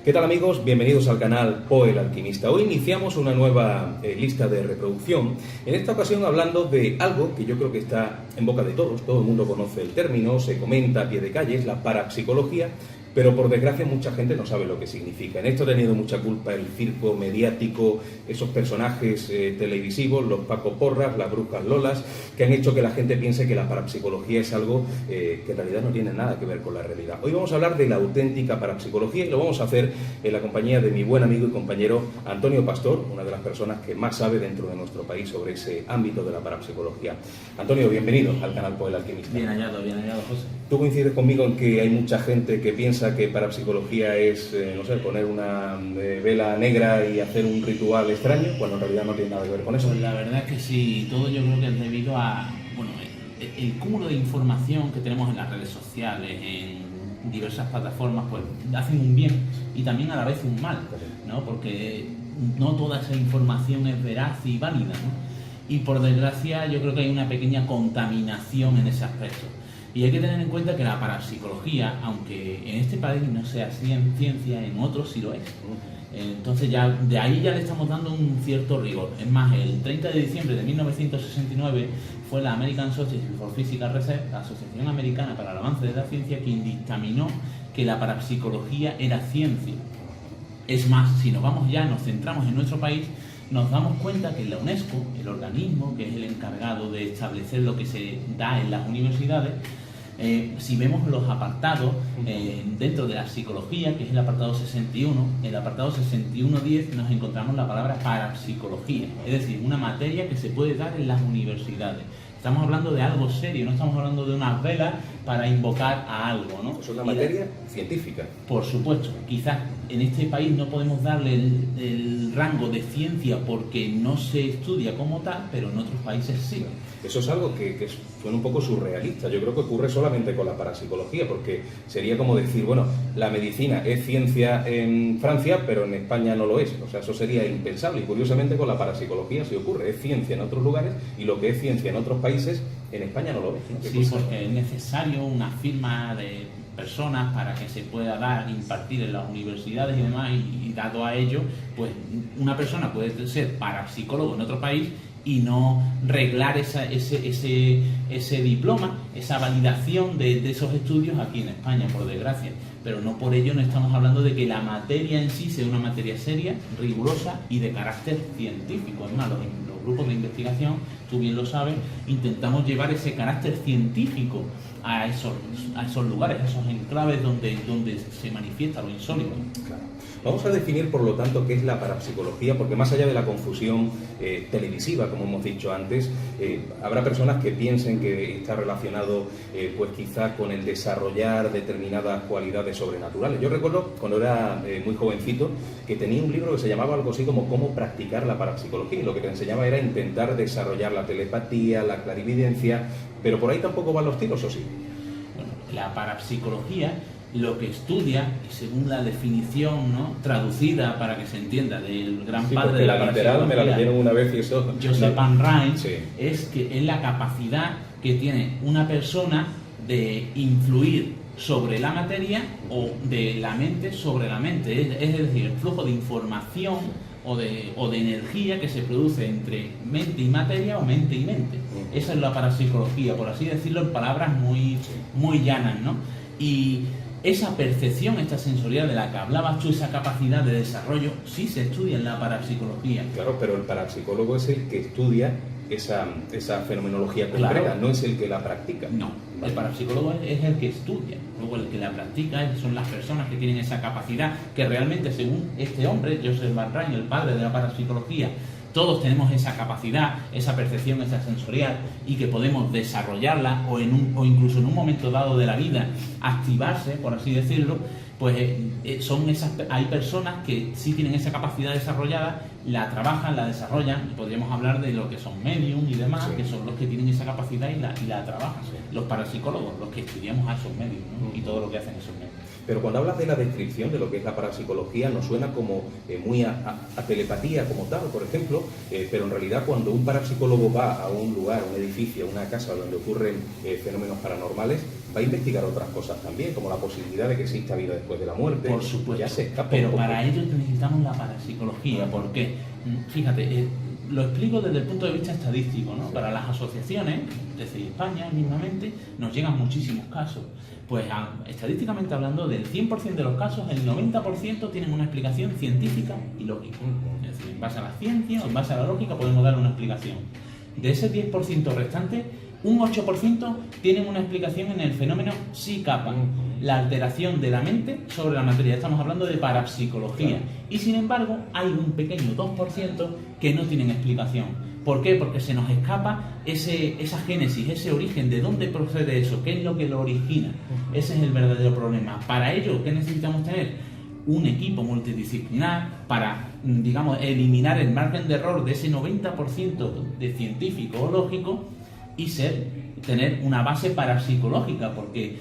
¿Qué tal, amigos? Bienvenidos al canal Poe el Alquimista. Hoy iniciamos una nueva lista de reproducción, en esta ocasión hablando de algo que yo creo que está en boca de todos, todo el mundo conoce el término, se comenta a pie de calle, es la parapsicología, pero por desgracia mucha gente no sabe lo que significa. En esto ha tenido mucha culpa el circo mediático, esos personajes televisivos, los Paco Porras, las brujas Lolas, que han hecho que la gente piense que la parapsicología es algo que en realidad no tiene nada que ver con la realidad. Hoy vamos a hablar de la auténtica parapsicología y lo vamos a hacer en la compañía de mi buen amigo y compañero Antonio Pastor, una de las personas que más sabe dentro de nuestro país sobre ese ámbito de la parapsicología. Antonio, bienvenido al canal Poe el Alquimista. Bien hallado, José. ¿Tú coincides conmigo en que hay mucha gente que piensa que parapsicología es, no sé, poner una vela negra y hacer un ritual extraño, cuando en realidad no tiene nada que ver con eso? Pues la verdad es que sí, todo yo creo que es debido a, bueno, el cúmulo de información que tenemos en las redes sociales, en diversas plataformas, pues hacen un bien y también a la vez un mal, ¿no? Porque no toda esa información es veraz y válida, ¿no? Y por desgracia yo creo que hay una pequeña contaminación en ese aspecto. Y hay que tener en cuenta que la parapsicología, aunque en este país no sea ciencia, en otros sí lo es. Entonces ya de ahí ya le estamos dando un cierto rigor. Es más, el 30 de diciembre de 1969 fue la American Society for Physical Research, la Asociación Americana para el Avance de la Ciencia, quien dictaminó que la parapsicología era ciencia. Es más, si nos vamos ya, nos centramos en nuestro país, nos damos cuenta que la UNESCO, el organismo que es el encargado de establecer lo que se da en las universidades, si vemos los apartados dentro de la psicología, que es el apartado 61, en el apartado 61.10 nos encontramos la palabra parapsicología, es decir, una materia que se puede dar en las universidades. Estamos hablando de algo serio, no estamos hablando de unas velas para invocar a algo, ¿no? Es una materia científica. Por supuesto, quizás en este país no podemos darle el rango de ciencia porque no se estudia como tal, pero en otros países sí. Eso es algo que suena un poco surrealista. Yo creo que ocurre solamente con la parapsicología, porque sería como decir, bueno, la medicina es ciencia en Francia, pero en España no lo es. O sea, eso sería impensable. Y curiosamente con la parapsicología sí ocurre. Es ciencia en otros lugares y lo que es ciencia en otros países, en España no lo es, ¿no? Sí, porque es necesario una firma de personas para que se pueda dar, impartir en las universidades y demás, y dado a ello, pues una persona puede ser parapsicólogo en otro país y no reglar ese diploma, esa validación de esos estudios aquí en España, por desgracia. Pero no por ello no estamos hablando de que la materia en sí sea una materia seria, rigurosa y de carácter científico. Es más, los grupos de investigación, tú bien lo sabes, intentamos llevar ese carácter científico a esos lugares, a esos enclaves donde se manifiesta lo insólito. Claro. Vamos a definir, por lo tanto, qué es la parapsicología, porque más allá de la confusión televisiva, como hemos dicho antes, habrá personas que piensen que está relacionado, pues quizá con el desarrollar determinadas cualidades sobrenaturales. Yo recuerdo, cuando era muy jovencito, que tenía un libro que se llamaba algo así como Cómo practicar la parapsicología, y lo que te enseñaba era intentar desarrollar la telepatía, la clarividencia, pero por ahí tampoco van los tiros, ¿o sí? Bueno, la parapsicología lo que estudia, y según la definición, ¿no?, traducida para que se entienda del gran padre de la literal me la leyeron una vez y eso... Joseph Van Rijn, sí. es la capacidad que tiene una persona de influir sobre la materia o de la mente sobre la mente, es decir, el flujo de información o de energía que se produce entre mente y materia o mente y mente. Esa es la parapsicología, por así decirlo, en palabras muy llanas, ¿no? Y esa percepción, esta sensorial de la que hablabas tú, esa capacidad de desarrollo, sí se estudia en la parapsicología. Claro, pero el parapsicólogo es el que estudia esa fenomenología concreta, claro. No es el que la practica. No, el parapsicólogo es el que estudia, luego el que la practica son las personas que tienen esa capacidad, que realmente, según este hombre, Joseph Van Rijn, el padre de la parapsicología, todos tenemos esa capacidad, esa percepción, esa sensorial, y que podemos desarrollarla o incluso en un momento dado de la vida activarse, por así decirlo. Pues hay personas que sí tienen esa capacidad desarrollada, la trabajan, la desarrollan, y podríamos hablar de lo que son medium y demás, sí, que son los que tienen esa capacidad y la trabajan. Sí. Los parapsicólogos, los que estudiamos a esos medios, ¿no?, y todo lo que hacen esos medios. Pero cuando hablas de la descripción de lo que es la parapsicología, nos suena como muy a telepatía como tal, por ejemplo, pero en realidad cuando un parapsicólogo va a un lugar, un edificio, una casa donde ocurren fenómenos paranormales, va a investigar otras cosas también, como la posibilidad de que exista vida después de la muerte. Por supuesto. Ya se escapa pero un poco. para ello necesitamos la parapsicología, porque, fíjate, lo explico desde el punto de vista estadístico, ¿no? Para las asociaciones, desde España mismamente, nos llegan muchísimos casos. Pues estadísticamente hablando, del 100% de los casos, el 90% tienen una explicación científica y lógica. Es decir, en base a la ciencia o en base a la lógica podemos dar una explicación. De ese 10% restante, un 8% tienen una explicación en el fenómeno psi-kappa, la alteración de la mente sobre la materia. Estamos hablando de parapsicología. Claro. Y sin embargo, hay un pequeño 2% que no tienen explicación. ¿Por qué? Porque se nos escapa esa génesis, ese origen, de dónde procede eso, qué es lo que lo origina. Ese es el verdadero problema. Para ello, ¿qué necesitamos tener? Un equipo multidisciplinar para, digamos, eliminar el margen de error de ese 90% de científico o lógico y tener una base parapsicológica, porque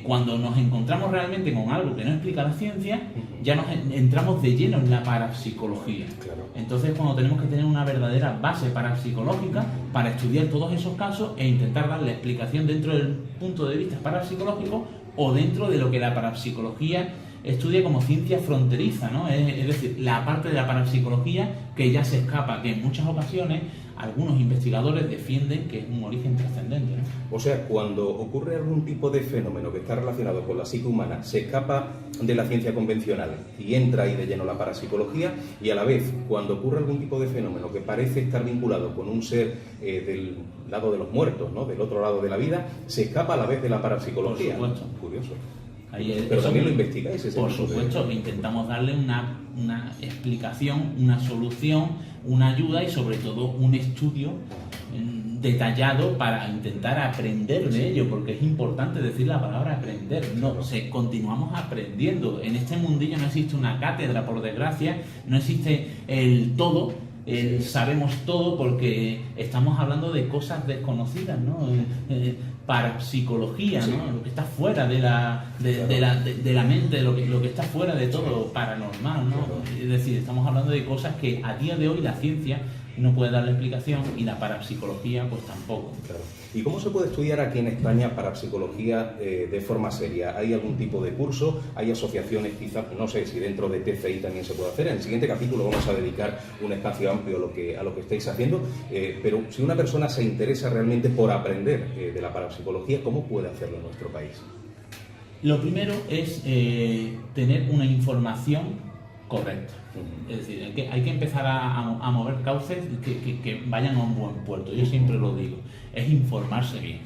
cuando nos encontramos realmente con algo que no explica la ciencia, ya nos entramos de lleno en la parapsicología. Claro. Entonces, cuando tenemos que tener una verdadera base parapsicológica para estudiar todos esos casos e intentar darle explicación dentro del punto de vista parapsicológico o dentro de lo que la parapsicología estudia como ciencia fronteriza, ¿no? Es decir, la parte de la parapsicología que ya se escapa, que en muchas ocasiones algunos investigadores defienden que es un origen trascendente, ¿no? O sea, cuando ocurre algún tipo de fenómeno que está relacionado con la psique humana, se escapa de la ciencia convencional y entra ahí de lleno la parapsicología, y a la vez, cuando ocurre algún tipo de fenómeno que parece estar vinculado con un ser del lado de los muertos, ¿no? Del otro lado de la vida, se escapa a la vez de la parapsicología. Por supuesto. Curioso. Pero también lo investigáis. Por supuesto, intentamos darle una explicación, una solución, una ayuda y sobre todo un estudio detallado para intentar aprender de ello, porque es importante decir la palabra aprender. No, continuamos aprendiendo. En este mundillo no existe una cátedra, por desgracia, no existe el todo. Sabemos todo, porque estamos hablando de cosas desconocidas, ¿no? Parapsicología, ¿no? Lo que está fuera de la mente, lo que está fuera de todo paranormal, ¿no? Es decir, estamos hablando de cosas que a día de hoy la ciencia no puede dar la explicación y la parapsicología pues tampoco. Claro. ¿Y cómo se puede estudiar aquí en España parapsicología de forma seria? ¿Hay algún tipo de curso? ¿Hay asociaciones quizás? No sé si dentro de TCI también se puede hacer. En el siguiente capítulo vamos a dedicar un espacio amplio a lo que estáis haciendo, pero si una persona se interesa realmente por aprender de la parapsicología, ¿cómo puede hacerlo en nuestro país? Lo primero es tener una información correcta. Es decir, hay que empezar a mover cauces que vayan a un buen puerto. Yo siempre lo digo, es informarse bien.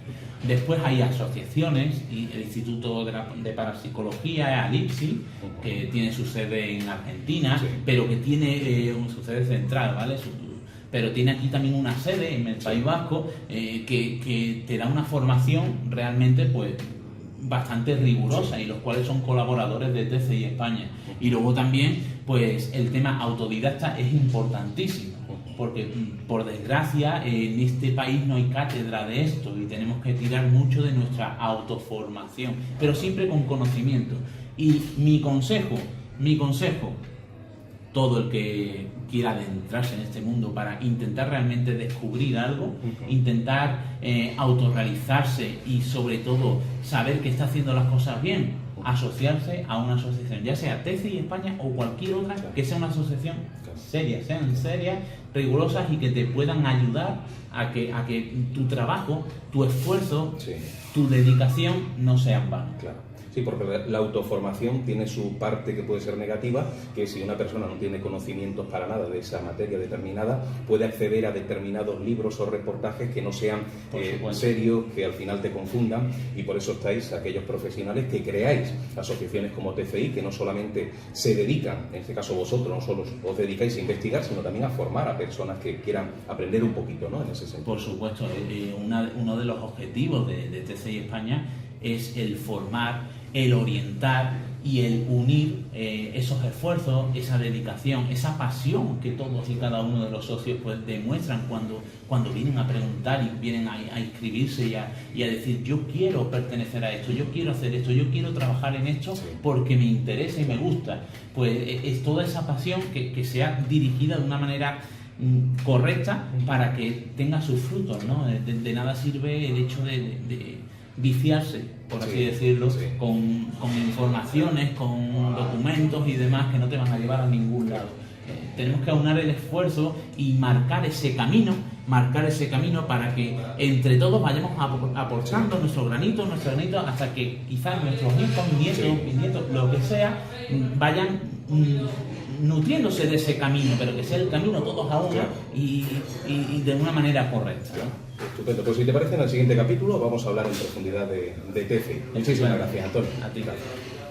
Después hay asociaciones, y el Instituto de Parapsicología, ALIPSI, que tiene su sede en Argentina, pero que tiene su sede central, ¿vale? Pero tiene aquí también una sede en el País Vasco, que te da una formación realmente pues bastante rigurosa, y los cuales son colaboradores de TCI España. Y luego también pues el tema autodidacta es importantísimo, porque por desgracia en este país no hay cátedra de esto y tenemos que tirar mucho de nuestra autoformación, pero siempre con conocimiento. Y mi consejo, todo el que quiera adentrarse en este mundo para intentar realmente descubrir algo, intentar autorrealizarse y sobre todo saber que está haciendo las cosas bien, asociarse a una asociación, ya sea TCI España o cualquier otra, que sea una asociación seria, sean serias, rigurosas y que te puedan ayudar a que tu trabajo, tu esfuerzo, tu dedicación no sean vanos. Claro. Sí, porque la autoformación tiene su parte que puede ser negativa, que si una persona no tiene conocimientos para nada de esa materia determinada, puede acceder a determinados libros o reportajes que no sean serios, que al final te confundan, y por eso estáis aquellos profesionales que creáis asociaciones como TCI, que no solamente se dedican, en este caso vosotros, no solo os dedicáis a investigar, sino también a formar a personas que quieran aprender un poquito, ¿no? En ese sentido. Por supuesto, uno de los objetivos de TCI España es el formar, el orientar y el unir esos esfuerzos, esa dedicación, esa pasión que todos y cada uno de los socios pues demuestran cuando vienen a preguntar y vienen a inscribirse y a decir yo quiero pertenecer a esto, yo quiero hacer esto, yo quiero trabajar en esto porque me interesa y me gusta. Pues es toda esa pasión que sea dirigida de una manera correcta para que tenga sus frutos, ¿no? De nada sirve el hecho viciarse, por así decirlo, con informaciones, con documentos y demás que no te van a llevar a ningún lado. Tenemos que aunar el esfuerzo y marcar ese camino para que entre todos vayamos aportando nuestro granito, hasta que quizás nuestros hijos, nietos, lo que sea, vayan nutriéndose de ese camino, pero que sea el camino todos a una y de una manera correcta, ¿no? Estupendo. Pues si te parece, en el siguiente capítulo vamos a hablar en profundidad de TFI. Muchísimas gracias, Antonio. A ti. Gracias.